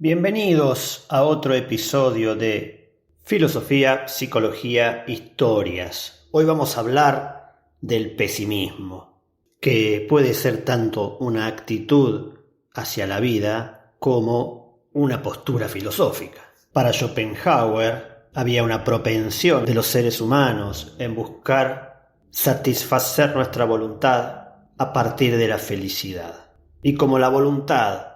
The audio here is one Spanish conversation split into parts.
Bienvenidos a otro episodio de Filosofía, Psicología, Historias. Hoy vamos a hablar del pesimismo, que puede ser tanto una actitud hacia la vida como una postura filosófica. Para Schopenhauer había una propensión de los seres humanos en buscar satisfacer nuestra voluntad a partir de la felicidad. Y como la voluntad,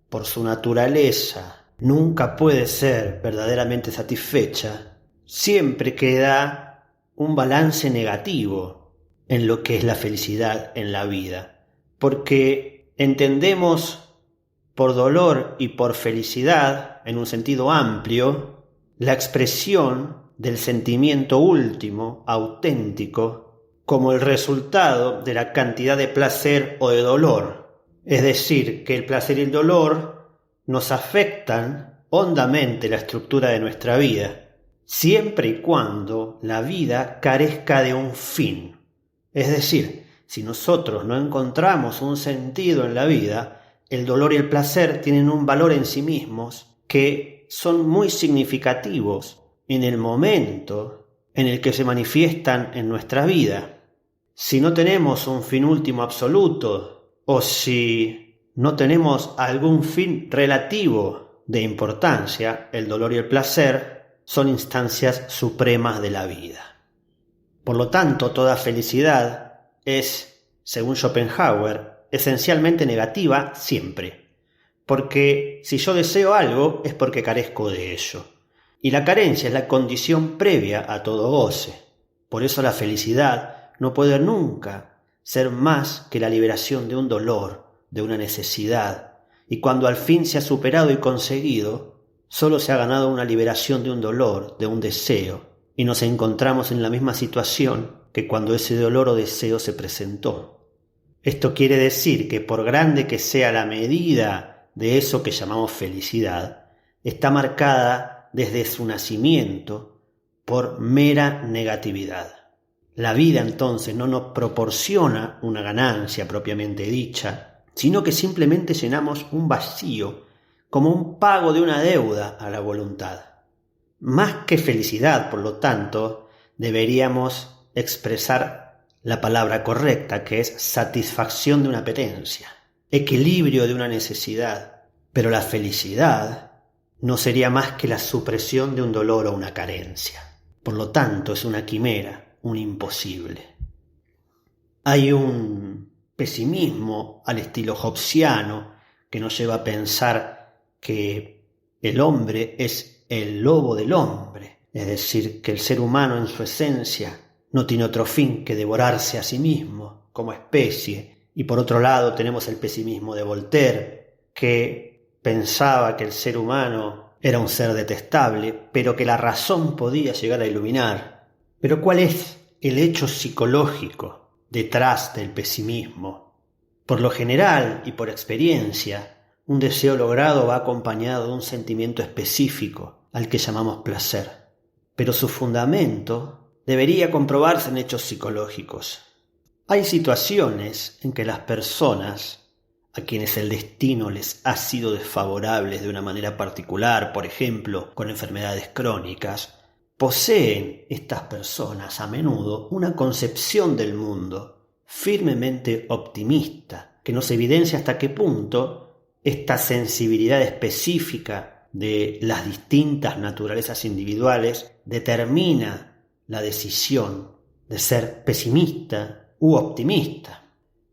por su naturaleza, nunca puede ser verdaderamente satisfecha, siempre queda un balance negativo en lo que es la felicidad en la vida, porque entendemos por dolor y por felicidad, en un sentido amplio, la expresión del sentimiento último, auténtico, como el resultado de la cantidad de placer o de dolor. Es decir, que el placer y el dolor nos afectan hondamente la estructura de nuestra vida, siempre y cuando la vida carezca de un fin. Es decir, si nosotros no encontramos un sentido en la vida, el dolor y el placer tienen un valor en sí mismos que son muy significativos en el momento en el que se manifiestan en nuestra vida. Si no tenemos un fin último absoluto, o si no tenemos algún fin relativo de importancia, el dolor y el placer son instancias supremas de la vida. Por lo tanto, toda felicidad es, según Schopenhauer, esencialmente negativa siempre. Porque si yo deseo algo es porque carezco de ello. Y la carencia es la condición previa a todo goce. Por eso la felicidad no puede nunca ser más que la liberación de un dolor, de una necesidad, y cuando al fin se ha superado y conseguido, solo se ha ganado una liberación de un dolor, de un deseo, y nos encontramos en la misma situación que cuando ese dolor o deseo se presentó. Esto quiere decir que por grande que sea la medida de eso que llamamos felicidad, está marcada desde su nacimiento por mera negatividad. La vida entonces no nos proporciona una ganancia propiamente dicha, sino que simplemente llenamos un vacío, como un pago de una deuda a la voluntad. Más que felicidad, por lo tanto, deberíamos expresar la palabra correcta, que es satisfacción de una apetencia, equilibrio de una necesidad. Pero la felicidad no sería más que la supresión de un dolor o una carencia. Por lo tanto, es una quimera, un imposible. Hay un pesimismo al estilo hobbesiano que nos lleva a pensar que el hombre es el lobo del hombre, es decir, que el ser humano en su esencia no tiene otro fin que devorarse a sí mismo como especie. Y por otro lado tenemos el pesimismo de Voltaire, que pensaba que el ser humano era un ser detestable, pero que la razón podía llegar a iluminar. Pero ¿cuál es el hecho psicológico detrás del pesimismo? Por lo general y por experiencia, un deseo logrado va acompañado de un sentimiento específico al que llamamos placer. Pero su fundamento debería comprobarse en hechos psicológicos. Hay situaciones en que las personas, a quienes el destino les ha sido desfavorable de una manera particular, por ejemplo, con enfermedades crónicas, poseen estas personas a menudo una concepción del mundo firmemente optimista, que nos evidencia hasta qué punto esta sensibilidad específica de las distintas naturalezas individuales determina la decisión de ser pesimista u optimista.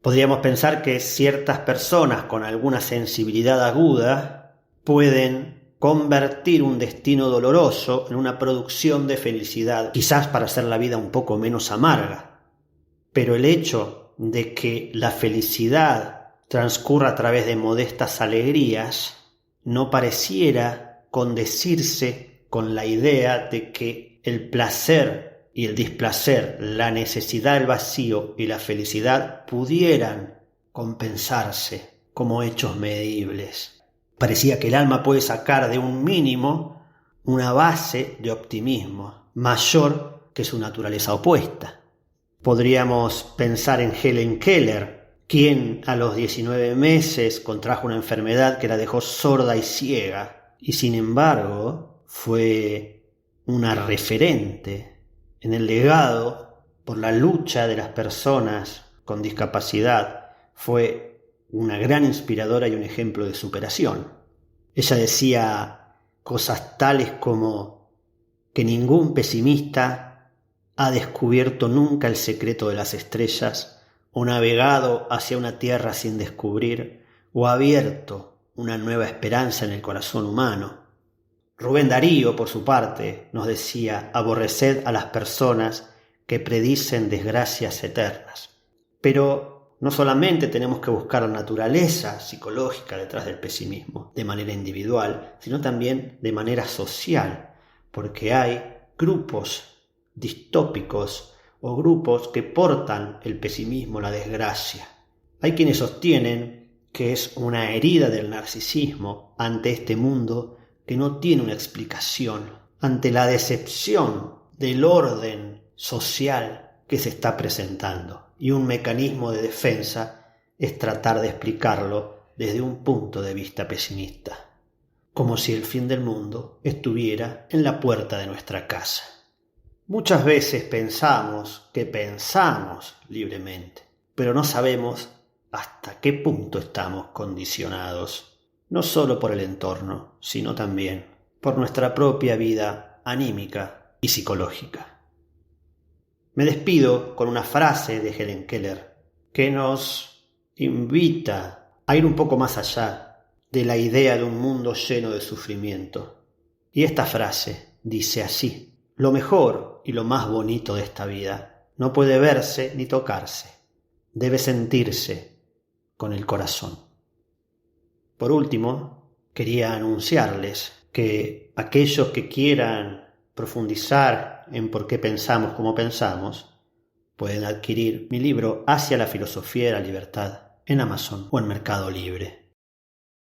Podríamos pensar que ciertas personas con alguna sensibilidad aguda pueden convertir un destino doloroso en una producción de felicidad, quizás para hacer la vida un poco menos amarga. Pero el hecho de que la felicidad transcurra a través de modestas alegrías no pareciera condecirse con la idea de que el placer y el displacer, la necesidad, el vacío y la felicidad pudieran compensarse como hechos medibles. Parecía que el alma puede sacar de un mínimo una base de optimismo mayor que su naturaleza opuesta. Podríamos pensar en Helen Keller, quien a los 19 meses contrajo una enfermedad que la dejó sorda y ciega, y sin embargo fue una referente en el legado por la lucha de las personas con discapacidad. Fue una gran inspiradora y un ejemplo de superación. Ella decía cosas tales como que ningún pesimista ha descubierto nunca el secreto de las estrellas, o navegado hacia una tierra sin descubrir, o abierto una nueva esperanza en el corazón humano. Rubén Darío, por su parte, nos decía: aborreced a las personas que predicen desgracias eternas. Pero no solamente tenemos que buscar la naturaleza psicológica detrás del pesimismo, de manera individual, sino también de manera social, porque hay grupos distópicos o grupos que portan el pesimismo, la desgracia. Hay quienes sostienen que es una herida del narcisismo ante este mundo que no tiene una explicación, ante la decepción del orden social que se está presentando. Y un mecanismo de defensa es tratar de explicarlo desde un punto de vista pesimista, como si el fin del mundo estuviera en la puerta de nuestra casa. Muchas veces pensamos que pensamos libremente, pero no sabemos hasta qué punto estamos condicionados, no solo por el entorno, sino también por nuestra propia vida anímica y psicológica. Me despido con una frase de Helen Keller que nos invita a ir un poco más allá de la idea de un mundo lleno de sufrimiento. Y esta frase dice así: lo mejor y lo más bonito de esta vida no puede verse ni tocarse, debe sentirse con el corazón. Por último, quería anunciarles que aquellos que quieran profundizar en por qué pensamos como pensamos, pueden adquirir mi libro Hacia la filosofía de la libertad en Amazon o en Mercado Libre.